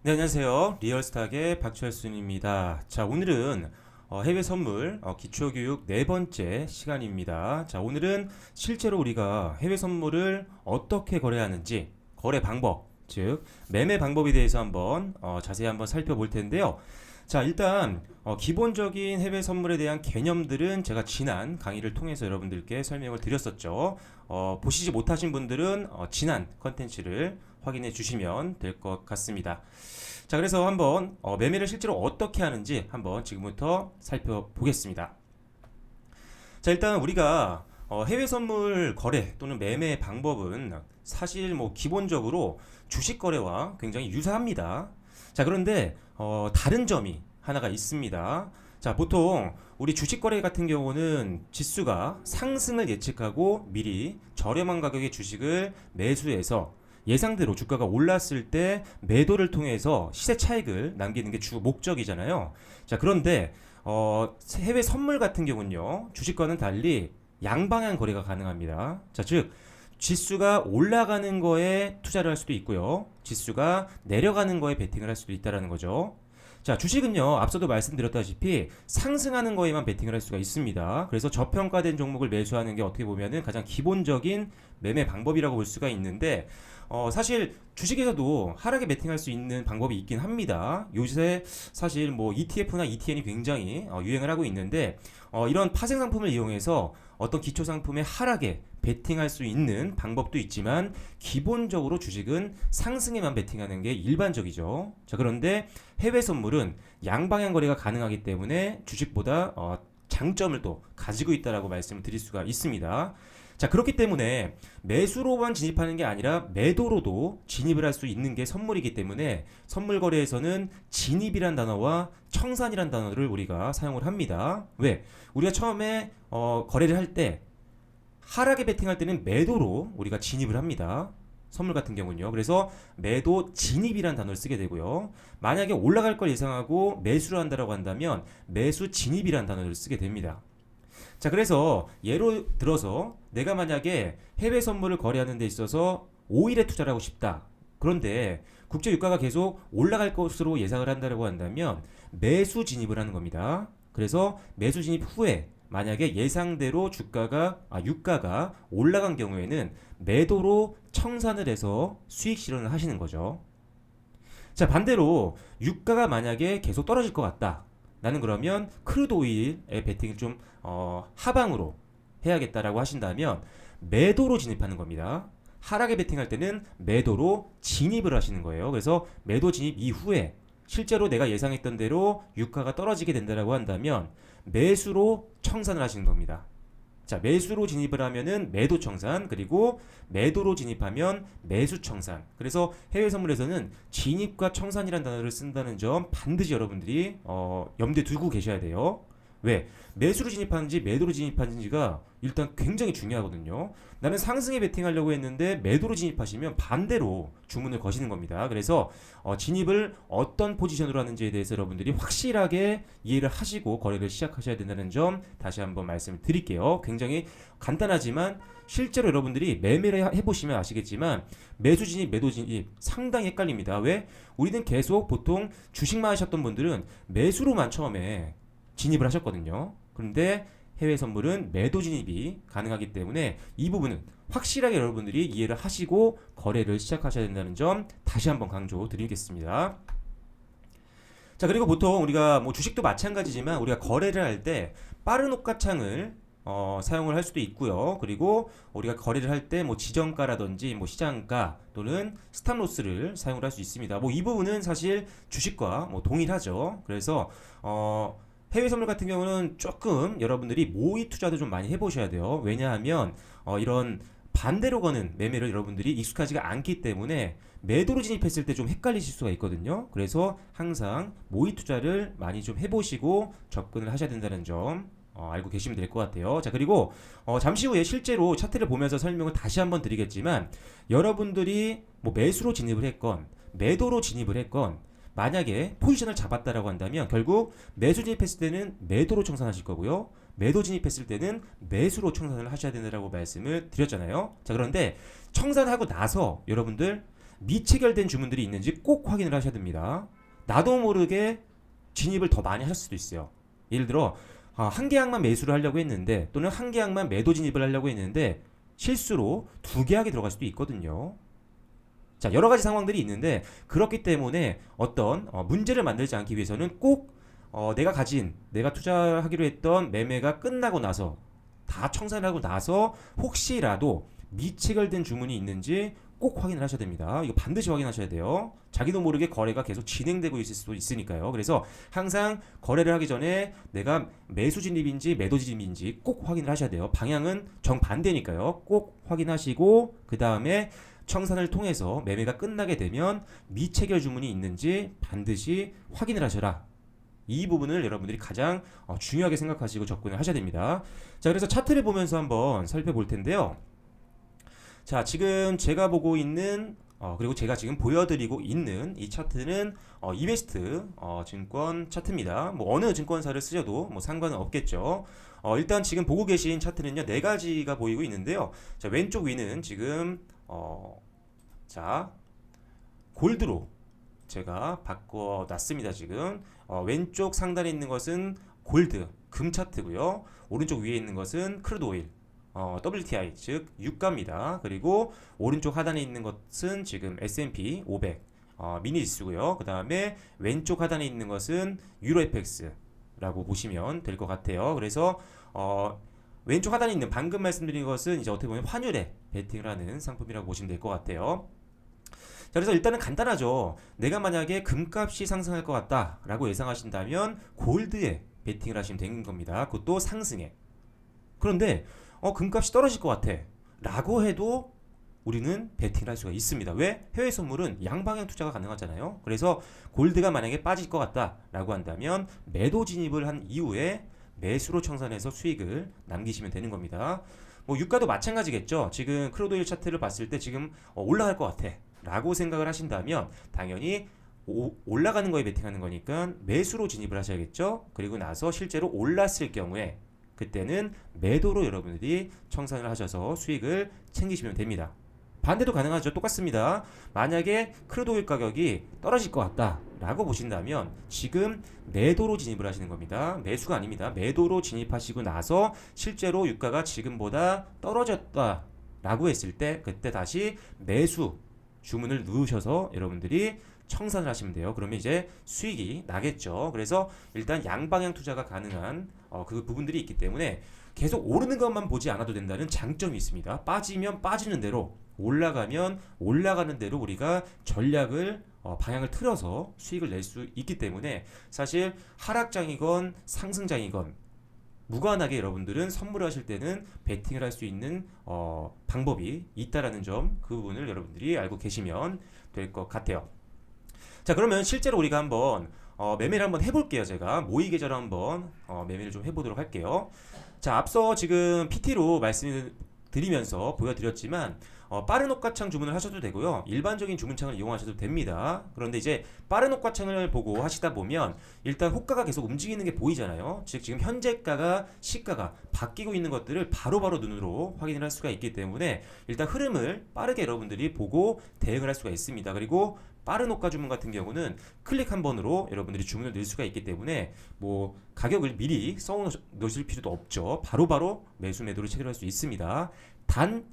네, 안녕하세요. 리얼스탁의 박철순입니다. 자, 오늘은 해외 선물 기초교육 네 번째 시간입니다. 자, 오늘은 실제로 우리가 해외 선물을 어떻게 거래하는지, 거래 방법, 즉 매매 방법에 대해서 한번 자세히 한번 살펴볼 텐데요. 자, 일단 기본적인 해외 선물에 대한 개념들은 제가 지난 강의를 통해서 여러분들께 설명을 드렸었죠. 보시지 못하신 분들은 지난 컨텐츠를 확인해 주시면 될 것 같습니다. 자, 그래서 한번 매매를 실제로 어떻게 하는지 한번 지금부터 살펴보겠습니다. 자, 일단 우리가 해외 선물 거래 또는 매매 방법은 사실 뭐 기본적으로 주식 거래와 굉장히 유사합니다. 자, 그런데 다른 점이 하나가 있습니다. 자, 보통 우리 주식 거래 같은 경우는 지수가 상승을 예측하고 미리 저렴한 가격의 주식을 매수해서 예상대로 주가가 올랐을 때 매도를 통해서 시세 차익을 남기는 게 주 목적이잖아요. 자, 그런데 해외 선물 같은 경우는요, 주식과는 달리 양방향 거래가 가능합니다. 자, 즉 지수가 올라가는 거에 투자를 할 수도 있고요, 지수가 내려가는 거에 베팅을 할 수도 있다라는 거죠. 자, 주식은요, 앞서도 말씀드렸다시피 상승하는 거에만 베팅을 할 수가 있습니다. 그래서 저평가된 종목을 매수하는 게 어떻게 보면은 가장 기본적인 매매 방법이라고 볼 수가 있는데, 사실 주식에서도 하락에 베팅할 수 있는 방법이 있긴 합니다. 요새 사실 뭐 ETF나 ETN이 굉장히 유행을 하고 있는데, 이런 파생 상품을 이용해서 어떤 기초 상품의 하락에 베팅할 수 있는 방법도 있지만, 기본적으로 주식은 상승에만 베팅하는 게 일반적이죠. 자, 그런데 해외 선물은 양방향 거래가 가능하기 때문에 주식보다 장점을 또 가지고 있다라고 말씀을 드릴 수가 있습니다. 자, 그렇기 때문에 매수로만 진입하는 게 아니라 매도로도 진입을 할 수 있는 게 선물이기 때문에 선물 거래에서는 진입이란 단어와 청산이란 단어를 우리가 사용을 합니다. 왜? 우리가 처음에 거래를 할 때 하락에 베팅할 때는 매도로 우리가 진입을 합니다. 선물 같은 경우는요. 그래서 매도 진입이란 단어를 쓰게 되고요. 만약에 올라갈 걸 예상하고 매수를 한다라고 한다면 매수 진입이란 단어를 쓰게 됩니다. 자, 그래서 예로 들어서 내가 만약에 해외 선물을 거래하는 데 있어서 5일에 투자를 하고 싶다. 그런데 국제 유가가 계속 올라갈 것으로 예상을 한다고 한다면 매수 진입을 하는 겁니다. 그래서 매수 진입 후에 만약에 예상대로 유가가 올라간 경우에는 매도로 청산을 해서 수익 실현을 하시는 거죠. 자, 반대로 유가가 만약에 계속 떨어질 것 같다. 나는 그러면 크루드 오일의 베팅을 좀 하방으로 해야겠다라고 하신다면 매도로 진입하는 겁니다. 하락에 베팅할 때는 매도로 진입을 하시는 거예요. 그래서 매도 진입 이후에 실제로 내가 예상했던 대로 유가가 떨어지게 된다라고 한다면 매수로 청산을 하시는 겁니다. 자, 매수로 진입을 하면은 매도 청산, 그리고 매도로 진입하면 매수 청산. 그래서 해외 선물에서는 진입과 청산이라는 단어를 쓴다는 점 반드시 여러분들이 염두에 두고 계셔야 돼요. 왜? 매수로 진입하는지 매도로 진입하는지가 일단 굉장히 중요하거든요. 나는 상승에 베팅하려고 했는데 매도로 진입하시면 반대로 주문을 거시는 겁니다. 그래서 진입을 어떤 포지션으로 하는지에 대해서 여러분들이 확실하게 이해를 하시고 거래를 시작하셔야 된다는 점 다시 한번 말씀을 드릴게요. 굉장히 간단하지만 실제로 여러분들이 매매를 해보시면 아시겠지만 매수 진입, 매도 진입 상당히 헷갈립니다. 왜? 우리는 계속 보통 주식만 하셨던 분들은 매수로만 처음에 진입을 하셨거든요. 그런데 해외 선물은 매도 진입이 가능하기 때문에 이 부분은 확실하게 여러분들이 이해를 하시고 거래를 시작하셔야 된다는 점 다시 한번 강조 드리겠습니다. 자, 그리고 보통 우리가 뭐 주식도 마찬가지지만 우리가 거래를 할 때 빠른 호가창을 사용을 할 수도 있고요. 그리고 우리가 거래를 할 때 뭐 지정가라든지 뭐 시장가 또는 스탑로스를 사용을 할 수 있습니다. 뭐 이 부분은 사실 주식과 뭐 동일하죠. 그래서 해외 선물 같은 경우는 조금 여러분들이 모의 투자도 좀 많이 해보셔야 돼요. 왜냐하면 이런 반대로 거는 매매를 여러분들이 익숙하지가 않기 때문에 매도로 진입했을 때 좀 헷갈리실 수가 있거든요. 그래서 항상 모의 투자를 많이 좀 해보시고 접근을 하셔야 된다는 점 알고 계시면 될 것 같아요. 자, 그리고 잠시 후에 실제로 차트를 보면서 설명을 다시 한번 드리겠지만 여러분들이 뭐 매수로 진입을 했건 매도로 진입을 했건 만약에 포지션을 잡았다라고 한다면 결국 매수 진입했을 때는 매도로 청산하실 거고요. 매도 진입했을 때는 매수로 청산을 하셔야 된다고 말씀을 드렸잖아요. 자, 그런데 청산하고 나서 여러분들 미체결된 주문들이 있는지 꼭 확인을 하셔야 됩니다. 나도 모르게 진입을 더 많이 하실 수도 있어요. 예를 들어 한 계약만 매수를 하려고 했는데 또는 한 계약만 매도 진입을 하려고 했는데 실수로 두 계약이 들어갈 수도 있거든요. 자, 여러 가지 상황들이 있는데 그렇기 때문에 어떤 문제를 만들지 않기 위해서는 꼭 내가 투자하기로 했던 매매가 끝나고 나서 다 청산하고 나서 혹시라도 미체결된 주문이 있는지 꼭 확인을 하셔야 됩니다. 이거 반드시 확인하셔야 돼요. 자기도 모르게 거래가 계속 진행되고 있을 수도 있으니까요. 그래서 항상 거래를 하기 전에 내가 매수 진입인지 매도 진입인지 꼭 확인을 하셔야 돼요. 방향은 정반대니까요. 꼭 확인하시고 그 다음에 청산을 통해서 매매가 끝나게 되면 미체결 주문이 있는지 반드시 확인을 하셔라. 이 부분을 여러분들이 가장 중요하게 생각하시고 접근을 하셔야 됩니다. 자, 그래서 차트를 보면서 한번 살펴볼 텐데요. 자, 지금 제가 보고 있는 그리고 제가 지금 보여드리고 있는 이 차트는 이베스트 증권 차트입니다. 뭐 어느 증권사를 쓰셔도 뭐 상관은 없겠죠. 일단 지금 보고 계신 차트는요, 네 가지가 보이고 있는데요. 자, 왼쪽 위는 지금 자, 골드로 제가 바꿔놨습니다. 지금 왼쪽 상단에 있는 것은 골드, 금 차트고요. 오른쪽 위에 있는 것은 크루드 오일, WTI, 즉 유가입니다. 그리고 오른쪽 하단에 있는 것은 지금 S&P 500 미니 지수고요. 그 다음에 왼쪽 하단에 있는 것은 유로 FX라고 보시면 될 것 같아요. 그래서 왼쪽 하단에 있는 방금 말씀드린 것은 이제 어떻게 보면 환율에 베팅을 하는 상품이라고 보시면 될 것 같아요. 자, 그래서 일단은 간단하죠. 내가 만약에 금값이 상승할 것 같다라고 예상하신다면 골드에 베팅을 하시면 되는 겁니다. 그것도 상승에. 그런데 금값이 떨어질 것 같아 라고 해도 우리는 베팅을 할 수가 있습니다. 왜? 해외 선물은 양방향 투자가 가능하잖아요. 그래서 골드가 만약에 빠질 것 같다 라고 한다면 매도 진입을 한 이후에 매수로 청산해서 수익을 남기시면 되는 겁니다. 뭐 유가도 마찬가지겠죠. 지금 크루드 오일 차트를 봤을 때 지금 올라갈 것 같아 라고 생각을 하신다면 당연히 올라가는 거에 베팅하는 거니까 매수로 진입을 하셔야겠죠. 그리고 나서 실제로 올랐을 경우에 그때는 매도로 여러분들이 청산을 하셔서 수익을 챙기시면 됩니다. 반대도 가능하죠. 똑같습니다. 만약에 크루드 오일 가격이 떨어질 것 같다 라고 보신다면 지금 매도로 진입을 하시는 겁니다. 매수가 아닙니다. 매도로 진입하시고 나서 실제로 유가가 지금보다 떨어졌다 라고 했을 때 그때 다시 매수 주문을 누르셔서 여러분들이 청산을 하시면 돼요. 그러면 이제 수익이 나겠죠. 그래서 일단 양방향 투자가 가능한 그 부분들이 있기 때문에 계속 오르는 것만 보지 않아도 된다는 장점이 있습니다. 빠지면 빠지는 대로, 올라가면 올라가는 대로 우리가 전략을 방향을 틀어서 수익을 낼 수 있기 때문에 사실 하락장이건 상승장이건 무관하게 여러분들은 선물을 하실 때는 베팅을 할 수 있는 방법이 있다라는 점, 그 부분을 여러분들이 알고 계시면 될 것 같아요. 자, 그러면 실제로 우리가 한번 매매를 한번 해볼게요. 제가 모의 계좌로 한번 매매를 좀 해보도록 할게요. 자, 앞서 지금 PT로 말씀을 드리면서 보여드렸지만 빠른 호가창 주문을 하셔도 되고요. 일반적인 주문창을 이용하셔도 됩니다. 그런데 이제 빠른 호가창을 보고 하시다 보면 일단 호가가 계속 움직이는 게 보이잖아요. 즉 지금 현재가가 시가가 바뀌고 있는 것들을 바로바로 눈으로 확인을 할 수가 있기 때문에 일단 흐름을 빠르게 여러분들이 보고 대응을 할 수가 있습니다. 그리고 빠른 호가 주문 같은 경우는 클릭 한 번으로 여러분들이 주문을 넣을 수가 있기 때문에 뭐 가격을 미리 써 놓으실 필요도 없죠. 바로바로 매수 매도를 체결할 수 있습니다. 단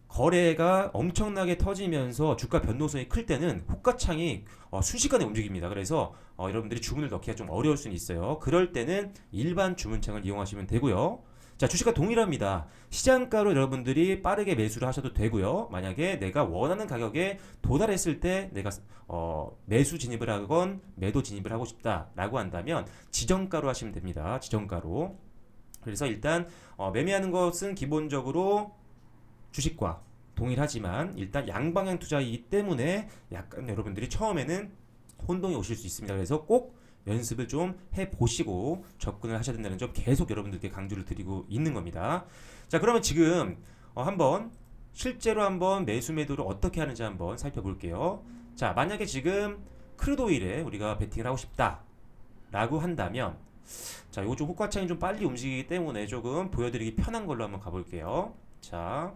거래가 엄청나게 터지면서 주가 변동성이 클 때는 호가창이 순식간에 움직입니다. 그래서 여러분들이 주문을 넣기가 좀 어려울 수는 있어요. 그럴 때는 일반 주문창을 이용하시면 되고요. 자, 주식과 동일합니다. 시장가로 여러분들이 빠르게 매수를 하셔도 되고요. 만약에 내가 원하는 가격에 도달했을 때 내가 매수 진입을 하건 매도 진입을 하고 싶다라고 한다면 지정가로 하시면 됩니다. 지정가로. 그래서 일단 매매하는 것은 기본적으로 주식과 동일하지만 일단 양방향 투자이기 때문에 약간 여러분들이 처음에는 혼동이 오실 수 있습니다. 그래서 꼭 연습을 좀 해보시고 접근을 하셔야 된다는 점 계속 여러분들께 강조를 드리고 있는 겁니다. 자, 그러면 지금 한번 실제로 한번 매수 매도를 어떻게 하는지 한번 살펴볼게요. 자, 만약에 지금 크루드 오일에 우리가 베팅을 하고 싶다 라고 한다면 자, 요거 좀 호가창이 좀 빨리 움직이기 때문에 조금 보여드리기 편한 걸로 한번 가볼게요. 자,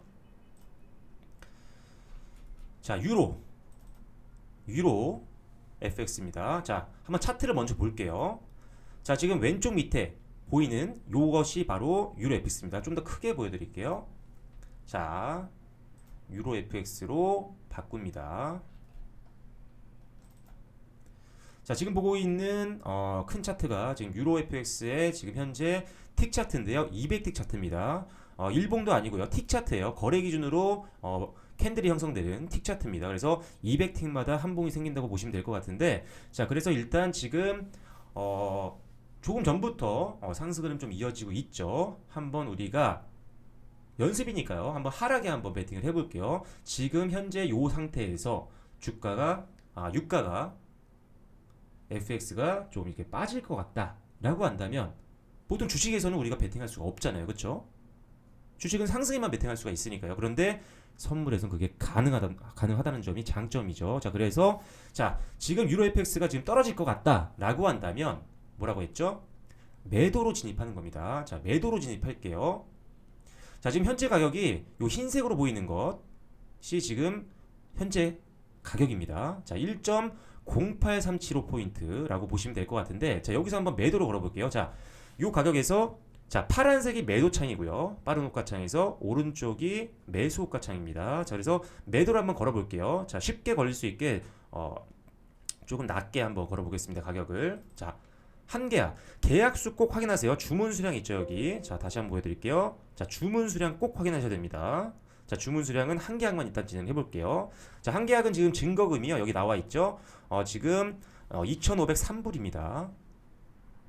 유로 유로 FX입니다. 자, 한번 차트를 먼저 볼게요. 자, 지금 왼쪽 밑에 보이는 요것이 바로 유로 FX입니다. 좀 더 크게 보여드릴게요. 자, 유로 FX로 바꿉니다. 자, 지금 보고 있는 큰 차트가 지금 유로 FX의 지금 현재 틱 차트인데요. 200틱 차트입니다. 일봉도 아니고요. 틱 차트예요. 거래 기준으로 캔들이 형성되는 틱 차트입니다. 그래서 200틱마다 한 봉이 생긴다고 보시면 될 것 같은데, 자, 그래서 일단 지금 조금 전부터 상승 흐름 좀 이어지고 있죠. 한번 우리가 연습이니까요. 한번 하락에 한번 베팅을 해볼게요. 지금 현재 요 상태에서 주가가 유가가 FX가 좀 이렇게 빠질 것 같다라고 한다면 보통 주식에서는 우리가 베팅할 수가 없잖아요, 그렇죠? 주식은 상승에만 베팅할 수가 있으니까요. 그런데 선물에서는 그게 가능하다는 점이 장점이죠. 자, 그래서 자, 지금 유로 FX가 지금 떨어질 것 같다라고 한다면 뭐라고 했죠? 매도로 진입하는 겁니다. 자, 매도로 진입할게요. 자, 지금 현재 가격이 요 흰색으로 보이는 것이 지금 현재 가격입니다. 자, 1.08375포인트라고 보시면 될 것 같은데, 자, 여기서 한번 매도로 걸어볼게요. 자, 요 가격에서 자, 파란색이 매도 창이고요. 빠른 호가 창에서 오른쪽이 매수 호가 창입니다. 자, 그래서 매도를 한번 걸어볼게요. 자, 쉽게 걸릴 수 있게 조금 낮게 한번 걸어보겠습니다. 가격을. 자, 한 계약. 계약수 꼭 확인하세요. 주문 수량 있죠, 여기. 자, 다시 한번 보여드릴게요. 자, 주문 수량 꼭 확인하셔야 됩니다. 자, 주문 수량은 한 계약만 일단 진행해 볼게요. 자, 한 계약은 지금 증거금이요. 여기 나와 있죠. 지금 2,503불입니다.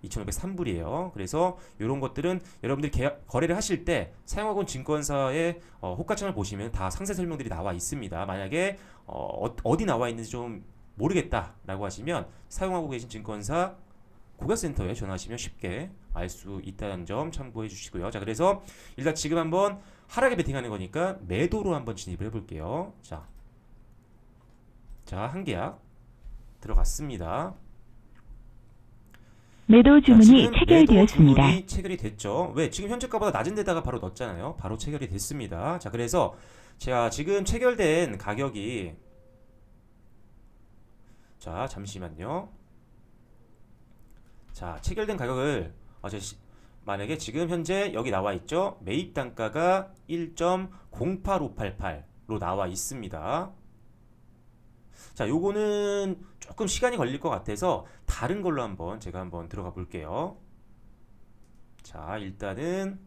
2,503불이에요. 그래서 이런 것들은 여러분들이 거래를 하실 때 사용하고 온 증권사의 호가창을 보시면 다 상세 설명들이 나와 있습니다. 만약에 어디 나와 있는지 좀 모르겠다라고 하시면 사용하고 계신 증권사 고객센터에 전화하시면 쉽게 알 수 있다는 점 참고해 주시고요. 자, 그래서 일단 지금 한번 하락에 베팅하는 거니까 매도로 한번 진입을 해볼게요. 자, 한 계약 들어갔습니다. 매도 주문이 매도 체결되었습니다. 주문이 체결이 됐죠. 왜? 지금 현재가보다 낮은 데다가 바로 넣었잖아요. 바로 체결이 됐습니다. 자, 그래서 제가 지금 체결된 가격이 자, 잠시만요. 자, 체결된 가격을 만약에 지금 현재 여기 나와 있죠. 매입 단가가 1.08588로 나와 있습니다. 자, 요거는 조금 시간이 걸릴 것 같아서 다른 걸로 제가 한번 들어가 볼게요. 자, 일단은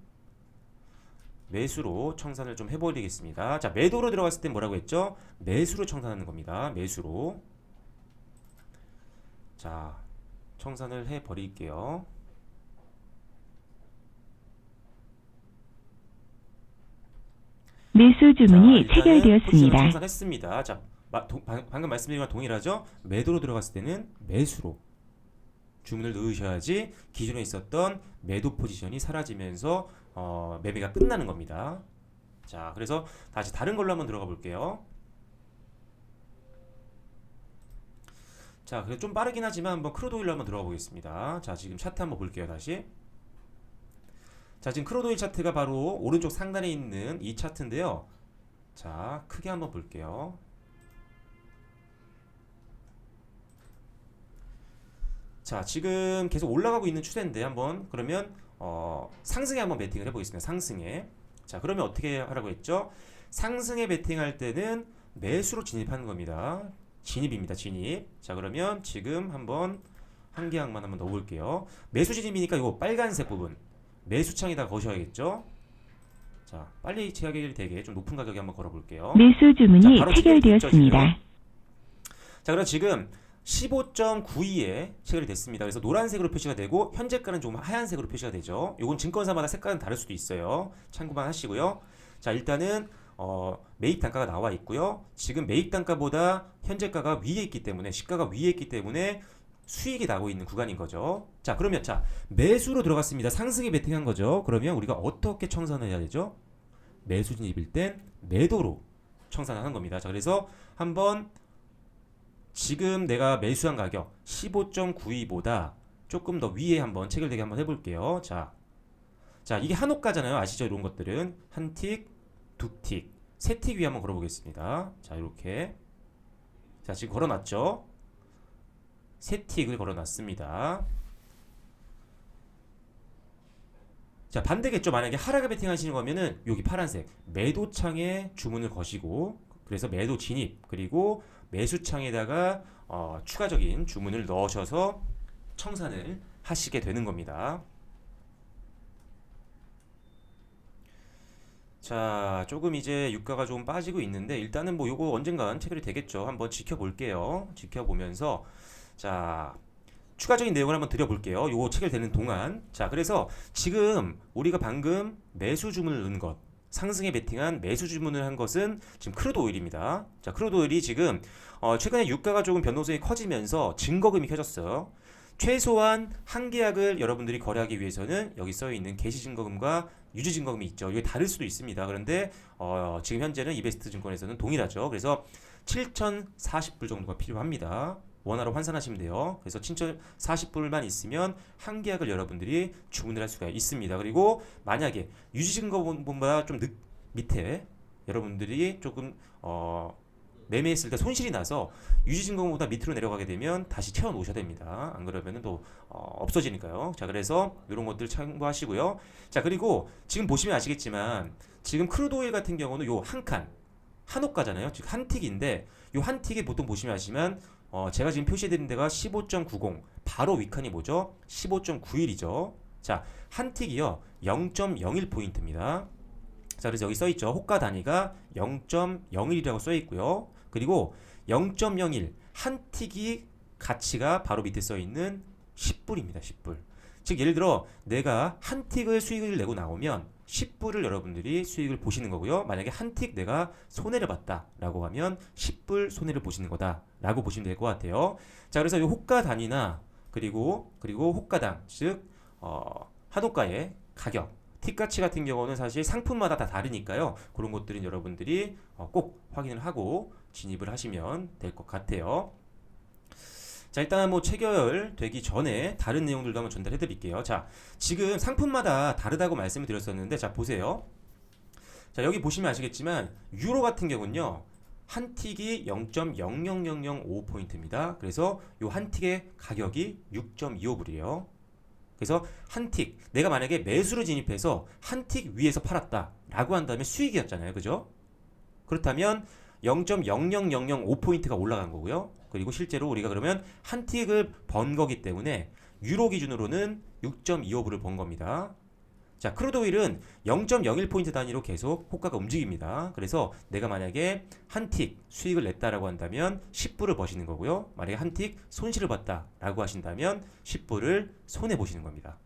매수로 청산을 좀 해버리겠습니다. 자, 매도로 들어갔을 때 뭐라고 했죠? 매수로 청산하는 겁니다. 매수로. 자, 청산을 해버릴게요. 매수 주문이 자, 체결되었습니다. 청산했습니다. 자, 방금 말씀드린 거랑 동일하죠? 매도로 들어갔을 때는 매수로 주문을 넣으셔야지 기존에 있었던 매도 포지션이 사라지면서 매매가 끝나는 겁니다. 자, 그래서 다시 다른 걸로 한번 들어가 볼게요. 자, 그래도 좀 빠르긴 하지만 한번 크루드 오일로 한번 들어가 보겠습니다. 자, 지금 차트 한번 볼게요, 다시. 자, 지금 크루드 오일 차트가 바로 오른쪽 상단에 있는 이 차트인데요. 자, 크게 한번 볼게요. 자, 지금 계속 올라가고 있는 추세인데 한번 그러면 상승에 한번 베팅을 해보겠습니다. 상승에. 자, 그러면 어떻게 하라고 했죠? 상승에 베팅할 때는 매수로 진입하는 겁니다. 진입입니다. 진입. 자, 그러면 지금 한번 한 계약만 한번 넣어볼게요. 매수 진입이니까 이거 빨간색 부분 매수창에다 거셔야겠죠? 자, 빨리 체결이 되게 좀 높은 가격에 한번 걸어볼게요. 매수 주문이 바로 체결되었습니다. 자, 그럼 지금 15.92에 체결이 됐습니다. 그래서 노란색으로 표시가 되고 현재가는 좀 하얀색으로 표시가 되죠. 요건 증권사마다 색깔은 다를 수도 있어요. 참고만 하시고요. 자, 일단은 매입 단가가 나와 있고요. 지금 매입 단가보다 현재가가 위에 있기 때문에 시가가 위에 있기 때문에 수익이 나고 있는 구간인 거죠. 자, 그러면 매수로 들어갔습니다. 상승에 베팅한 거죠. 그러면 우리가 어떻게 청산을 해야 되죠? 매수 진입일 땐 매도로 청산하는 겁니다. 자, 그래서 한번 지금 내가 매수한 가격 15.92보다 조금 더 위에 한번 체결되게 한번 해볼게요. 자, 이게 한 호가잖아요. 아시죠? 이런 것들은 한 틱, 두 틱, 세 틱 위에 한번 걸어보겠습니다. 자, 이렇게. 자, 지금 걸어놨죠? 세 틱을 걸어놨습니다. 자, 반대겠죠. 만약에 하락을 베팅하시는 거면은 여기 파란색 매도창에 주문을 거시고, 그래서 매도 진입 그리고 매수창에다가 추가적인 주문을 넣으셔서 청산을 하시게 되는 겁니다. 자, 조금 이제 유가가 좀 빠지고 있는데 일단은 뭐 요거 언젠간 체결이 되겠죠. 한번 지켜볼게요. 지켜보면서 자, 추가적인 내용을 한번 드려볼게요. 요거 체결되는 동안. 자, 그래서 지금 우리가 방금 매수 주문을 넣은 것, 상승에 베팅한 매수 주문을 한 것은 지금 크루드 오일입니다. 자, 크루드 오일이 지금 최근에 유가가 조금 변동성이 커지면서 증거금이 켜졌어요. 최소한 한 계약을 여러분들이 거래하기 위해서는 여기 써 있는 개시 증거금과 유지 증거금이 있죠. 이게 다를 수도 있습니다. 그런데 지금 현재는 이베스트 증권에서는 동일하죠. 그래서 7,040불 정도가 필요합니다. 원화로 환산하시면 돼요. 그래서 7,040불만 있으면 한 계약을 여러분들이 주문을 할 수가 있습니다. 그리고 만약에 유지 증거금보다 좀 밑에 여러분들이 조금 매매했을 때 손실이 나서 유지증거금보다 밑으로 내려가게 되면 다시 채워 놓으셔야 됩니다. 안 그러면 또 없어지니까요. 자, 그래서 이런 것들 참고하시고요. 자, 그리고 지금 보시면 아시겠지만 지금 크루드 오일 같은 경우는 요 한 칸 한호가잖아요. 즉 한 틱인데 요 한 틱이 보통 보시면 아시지만 제가 지금 표시해드린 데가 15.90 바로 윗칸이 뭐죠? 15.91이죠. 자, 한 틱이요 0.01포인트입니다. 자, 그래서 여기 써있죠. 호가 단위가 0.01이라고 써있고요. 그리고 0.01 한 틱이 가치가 바로 밑에 써있는 10불입니다. 10불. 즉 예를 들어 내가 한 틱을 수익을 내고 나오면 10불을 여러분들이 수익을 보시는 거고요. 만약에 한 틱 내가 손해를 봤다 라고 하면 10불 손해를 보시는 거다 라고 보시면 될 것 같아요. 자, 그래서 이 호가 단위나 그리고 호가당 즉 한호가의 가격 틱 가치 같은 경우는 사실 상품마다 다 다르니까요. 그런 것들은 여러분들이 꼭 확인을 하고 진입을 하시면 될 것 같아요. 자, 일단 뭐 체결되기 전에 다른 내용들도 한번 전달해 드릴게요. 자, 지금 상품마다 다르다고 말씀을 드렸었는데 자, 보세요. 자, 여기 보시면 아시겠지만 유로 같은 경우는요. 한 틱이 0.00005포인트입니다. 그래서 요 한 틱의 가격이 6.25불이에요. 그래서 한 틱, 내가 만약에 매수를 진입해서 한 틱 위에서 팔았다 라고 한다면 수익이었잖아요. 그죠? 그렇다면 0.00005포인트가 올라간 거고요. 그리고 실제로 우리가 그러면 한 틱을 번 거기 때문에 유로 기준으로는 6.25불을 번 겁니다. 자, 크루드 오일은 0.01포인트 단위로 계속 호가가 움직입니다. 그래서 내가 만약에 한 틱 수익을 냈다라고 한다면 10불을 버시는 거고요. 만약에 한 틱 손실을 봤다라고 하신다면 10불을 손해 보시는 겁니다.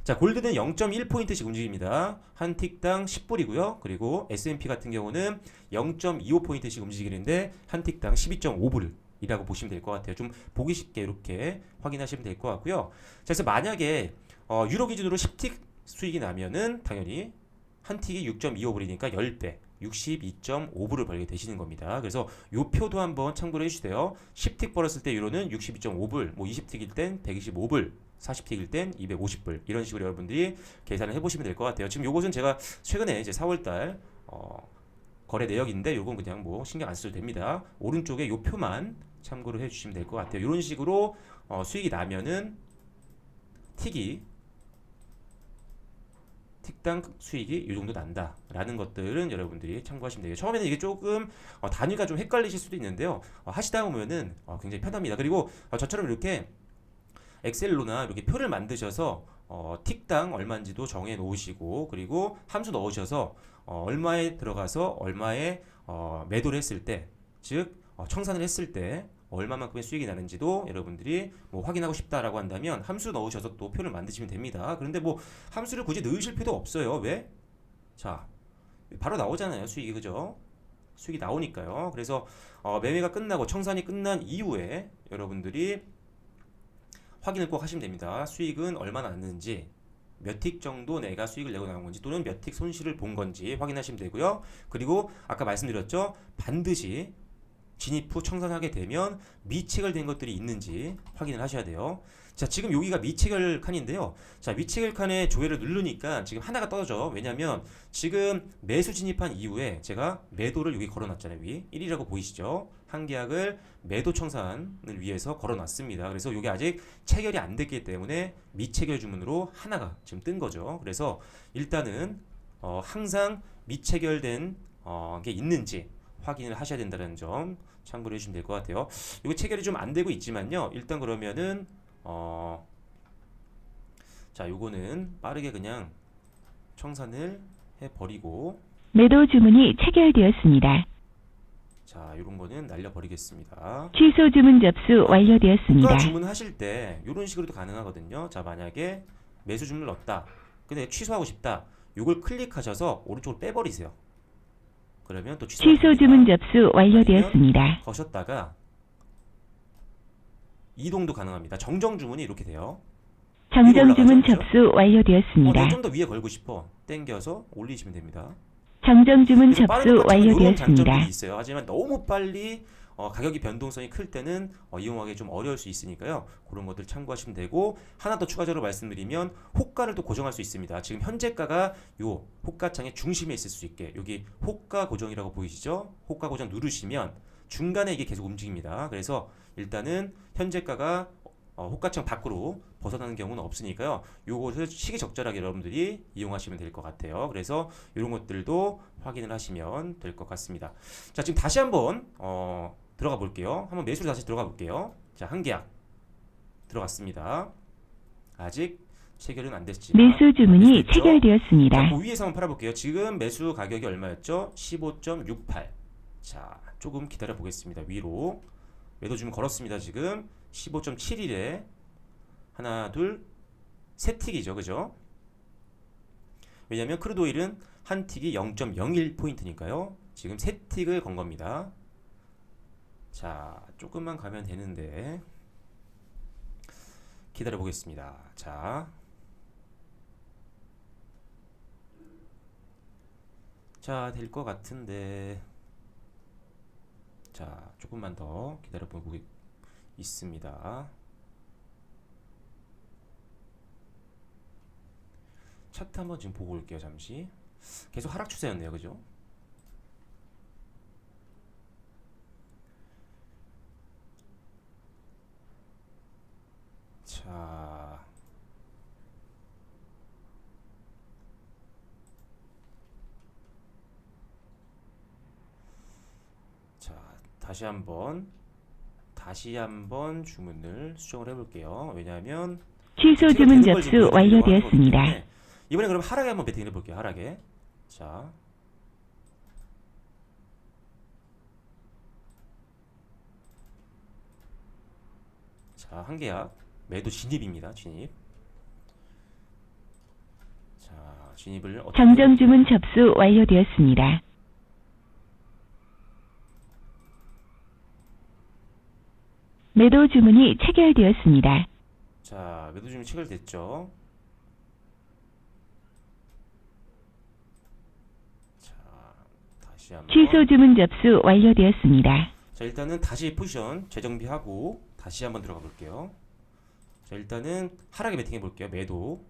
자, 골드는 0.1포인트씩 움직입니다. 한 틱당 10불이고요. 그리고 S&P 같은 경우는 0.25포인트씩 움직이는데 한 틱당 12.5불 이라고 보시면 될 것 같아요. 좀 보기 쉽게 이렇게 확인하시면 될 것 같고요. 자, 그래서 만약에 유로 기준으로 10틱 수익이 나면은 당연히 한 틱이 6.25불이니까 10배 62.5불을 벌게 되시는 겁니다. 그래서 요 표도 한번 참고를 해주세요. 10틱 벌었을 때 유로는 62.5불, 뭐 20틱일 땐 125불, 40틱일 땐 250불 이런 식으로 여러분들이 계산을 해보시면 될 것 같아요. 지금 요것은 제가 최근에 이제 4월달 거래 내역인데 요건 그냥 뭐 신경 안 써도 됩니다. 오른쪽에 요 표만 참고를 해주시면 될 것 같아요. 이런 식으로 수익이 나면은 틱당 수익이 이 정도 난다라는 것들은 여러분들이 참고하시면 돼요. 처음에는 이게 조금 단위가 좀 헷갈리실 수도 있는데요. 하시다 보면은 굉장히 편합니다. 그리고 저처럼 이렇게 엑셀로나 이렇게 표를 만드셔서 틱당 얼마인지도 정해 놓으시고 그리고 함수 넣으셔서 얼마에 들어가서 얼마에 매도를 했을 때, 즉 청산을 했을 때 얼마만큼의 수익이 나는지도 여러분들이 뭐 확인하고 싶다라고 한다면 함수 넣으셔서 또 표를 만드시면 됩니다. 그런데 뭐 함수를 굳이 넣으실 필요도 없어요. 왜? 자, 바로 나오잖아요. 수익이. 그죠? 수익이 나오니까요. 그래서 매매가 끝나고 청산이 끝난 이후에 여러분들이 확인을 꼭 하시면 됩니다. 수익은 얼마나 났는지, 몇 틱 정도 내가 수익을 내고 나온 건지 또는 몇 틱 손실을 본 건지 확인하시면 되고요. 그리고 아까 말씀드렸죠. 반드시 진입 후 청산하게 되면 미체결된 것들이 있는지 확인을 하셔야 돼요. 자, 지금 여기가 미체결 칸인데요. 자, 미체결 칸에 조회를 누르니까 지금 하나가 떠져. 왜냐면 지금 매수 진입한 이후에 제가 매도를 여기 걸어놨잖아요. 위 1이라고 보이시죠? 한계약을 매도 청산을 위해서 걸어놨습니다. 그래서 이게 아직 체결이 안 됐기 때문에 미체결 주문으로 하나가 지금 뜬 거죠. 그래서 일단은 항상 미체결된 게 있는지 확인을 하셔야 된다는 점 참고를 해주시면 될 것 같아요. 이거 체결이 좀 안 되고 있지만요. 일단 그러면은 자, 요거는 빠르게 그냥 청산을 해버리고, 매도 주문이 체결되었습니다. 자, 요런 거는 날려버리겠습니다. 취소 주문 접수 완료되었습니다. 호가 주문하실 때 요런 식으로도 가능하거든요. 자, 만약에 매수 주문을 넣었다. 근데 취소하고 싶다. 요걸 클릭하셔서 오른쪽으로 빼버리세요. 그러면 또 취소 주문 접수 완료되었습니다. 거셨다가 이동도 가능합니다. 정정 주문이 이렇게 돼요. 정정 주문 그렇죠? 접수 완료되었습니다. 내가 좀 더 위에 걸고 싶어. 땡겨서 올리시면 됩니다. 정정 주문 그래서 빠른 접수 결정은 이런 완료되었습니다. 장점들이 있어요. 하지만 너무 빨리 가격이 변동성이 클 때는 이용하기 좀 어려울 수 있으니까요. 그런 것들 참고하시면 되고, 하나 더 추가적으로 말씀드리면 호가를 또 고정할 수 있습니다. 지금 현재가가 요 호가창의 중심에 있을 수 있게, 여기 호가 고정이라고 보이시죠? 호가 고정 누르시면 중간에 이게 계속 움직입니다. 그래서 일단은 현재가가 호가창 밖으로 벗어나는 경우는 없으니까요. 요것을 시기적절하게 여러분들이 이용하시면 될 것 같아요. 그래서 이런 것들도 확인을 하시면 될 것 같습니다. 자, 지금 다시 한번 들어가 볼게요. 한번 매수로 다시 들어가 볼게요. 자, 한계약 들어갔습니다. 아직 체결은 안 됐지만 매수 주문이 됐죠? 체결되었습니다. 자, 그 위에서 한번 팔아볼게요. 지금 매수 가격이 얼마였죠? 15.68. 자, 조금 기다려 보겠습니다. 위로 매도 주문 걸었습니다. 지금 15.71에 하나, 둘, 세 틱이죠, 그죠? 왜냐하면 크루드 오일은 한 틱이 0.01 포인트니까요. 지금 세 틱을 건 겁니다. 자, 조금만 가면 되는데 기다려 보겠습니다. 자, 될 것 같은데, 자, 조금만 더 기다려 보고 있습니다. 차트 한번 지금 보고 올게요. 잠시. 계속 하락 추세였네요, 그죠? 자, 다시 한번 주문을 수정을 해볼게요. 왜냐하면 취소 주문 접수 완료되었습니다. 이번에 그럼 하락에 한번 베팅을 해볼게요. 하락에. 자, 한계약 매도 진입입니다. 진입. 자, 진입을 정정 주문 접수 완료되었습니다. 매도 주문이 체결되었습니다. 자, 매도 주문 체결됐죠. 자, 다시 한번. 취소 주문 접수 완료되었습니다. 자, 일단은 다시 포지션 재정비하고 다시 한번 들어가 볼게요. 자, 일단은 하락에 베팅해 볼게요. 매도.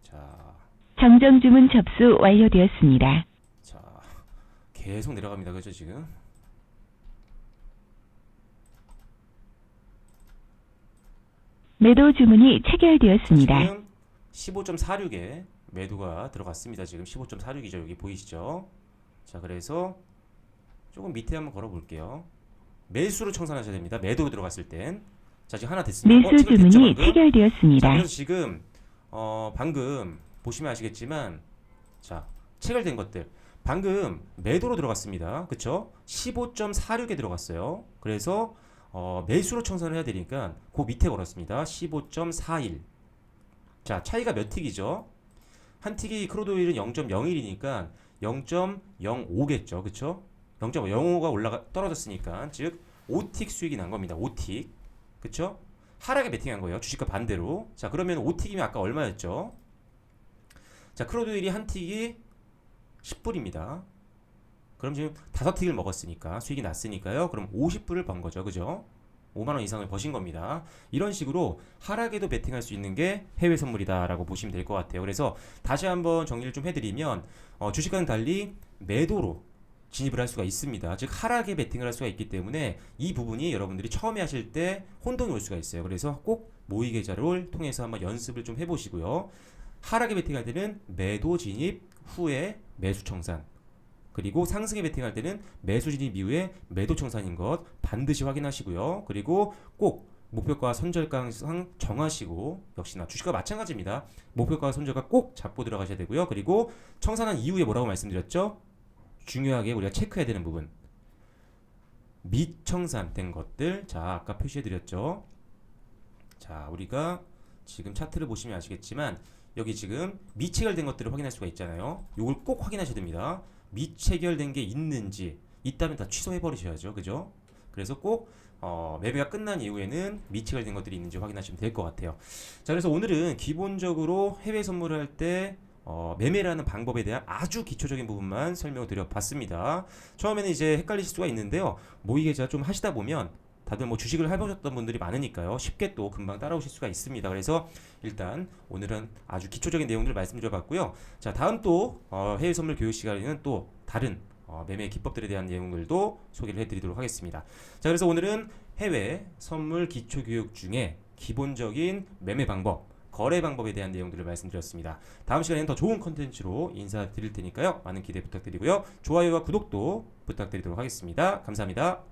자, 정정 주문 접수 완료되었습니다. 자, 계속 내려갑니다. 그죠, 지금? 매도 주문이 체결되었습니다. 지금 15.46에 매도가 들어갔습니다. 지금 15.46이죠. 여기 보이시죠? 자, 그래서 조금 밑에 한번 걸어 볼게요. 매수로 청산하셔야 됩니다. 매도로 들어갔을 땐. 자, 지금 하나 됐습니다. 매수 체결됐죠, 주문이 방금? 체결되었습니다. 자, 그래서 지금 방금 보시면 아시겠지만, 자, 체결된 것들 방금 매도로 들어갔습니다. 그쵸? 15.46에 들어갔어요. 그래서 매수로 청산을 해야 되니까 그 밑에 걸었습니다. 15.41. 자, 차이가 몇 틱이죠? 한 틱이 크루드 오일은 0.01이니까 0.05겠죠. 그쵸? 0.05가 떨어졌으니까, 즉 5틱 수익이 난 겁니다. 5틱. 그쵸? 하락에 베팅한 거예요. 주식과 반대로. 자, 그러면 5틱이면 아까 얼마였죠? 자, 크루드 오일이 한 틱이 10불입니다. 그럼 지금 5틱을 먹었으니까 수익이 났으니까요. 그럼 50불을 번 거죠. 그죠? 5만 원 이상을 버신 겁니다. 이런 식으로 하락에도 베팅할 수 있는 게 해외 선물이다라고 보시면 될 것 같아요. 그래서 다시 한번 정리를 좀 해드리면 주식과는 달리 매도로 진입을 할 수가 있습니다. 즉 하락에 베팅을 할 수가 있기 때문에 이 부분이 여러분들이 처음에 하실 때 혼동이 올 수가 있어요. 그래서 꼭 모의 계좌를 통해서 한번 연습을 좀 해보시고요. 하락에 베팅할 때는 매도 진입 후에 매수 청산, 그리고 상승에 베팅할 때는 매수 진입 이후에 매도 청산인 것 반드시 확인하시고요. 그리고 꼭 목표가 손절가 항상 정하시고, 역시나 주식과 마찬가지입니다. 목표가 손절가 꼭 잡고 들어가셔야 되고요. 그리고 청산한 이후에 뭐라고 말씀드렸죠? 중요하게 우리가 체크해야 되는 부분, 미청산된 것들. 자, 아까 표시해드렸죠. 자, 우리가 지금 차트를 보시면 아시겠지만 여기 지금 미체결된 것들을 확인할 수가 있잖아요. 이걸 꼭 확인하셔야 됩니다. 미체결된 게 있는지, 있다면 다 취소해 버리셔야죠. 그죠? 그래서 꼭 매매가 끝난 이후에는 미체결된 것들이 있는지 확인하시면 될 것 같아요. 자, 그래서 오늘은 기본적으로 해외 선물을 할 때 매매라는 방법에 대한 아주 기초적인 부분만 설명을 드려봤습니다. 처음에는 이제 헷갈리실 수가 있는데요. 모의 계좌 좀 하시다 보면 다들 뭐 주식을 해보셨던 분들이 많으니까요. 쉽게 또 금방 따라오실 수가 있습니다. 그래서 일단 오늘은 아주 기초적인 내용들을 말씀드려봤고요. 자, 다음 또 해외 선물 교육 시간에는 또 다른 매매 기법들에 대한 내용들도 소개를 해드리도록 하겠습니다. 자, 그래서 오늘은 해외 선물 기초 교육 중에 기본적인 매매 방법, 거래 방법에 대한 내용들을 말씀드렸습니다. 다음 시간에는 더 좋은 컨텐츠로 인사드릴 테니까요. 많은 기대 부탁드리고요. 좋아요와 구독도 부탁드리도록 하겠습니다. 감사합니다.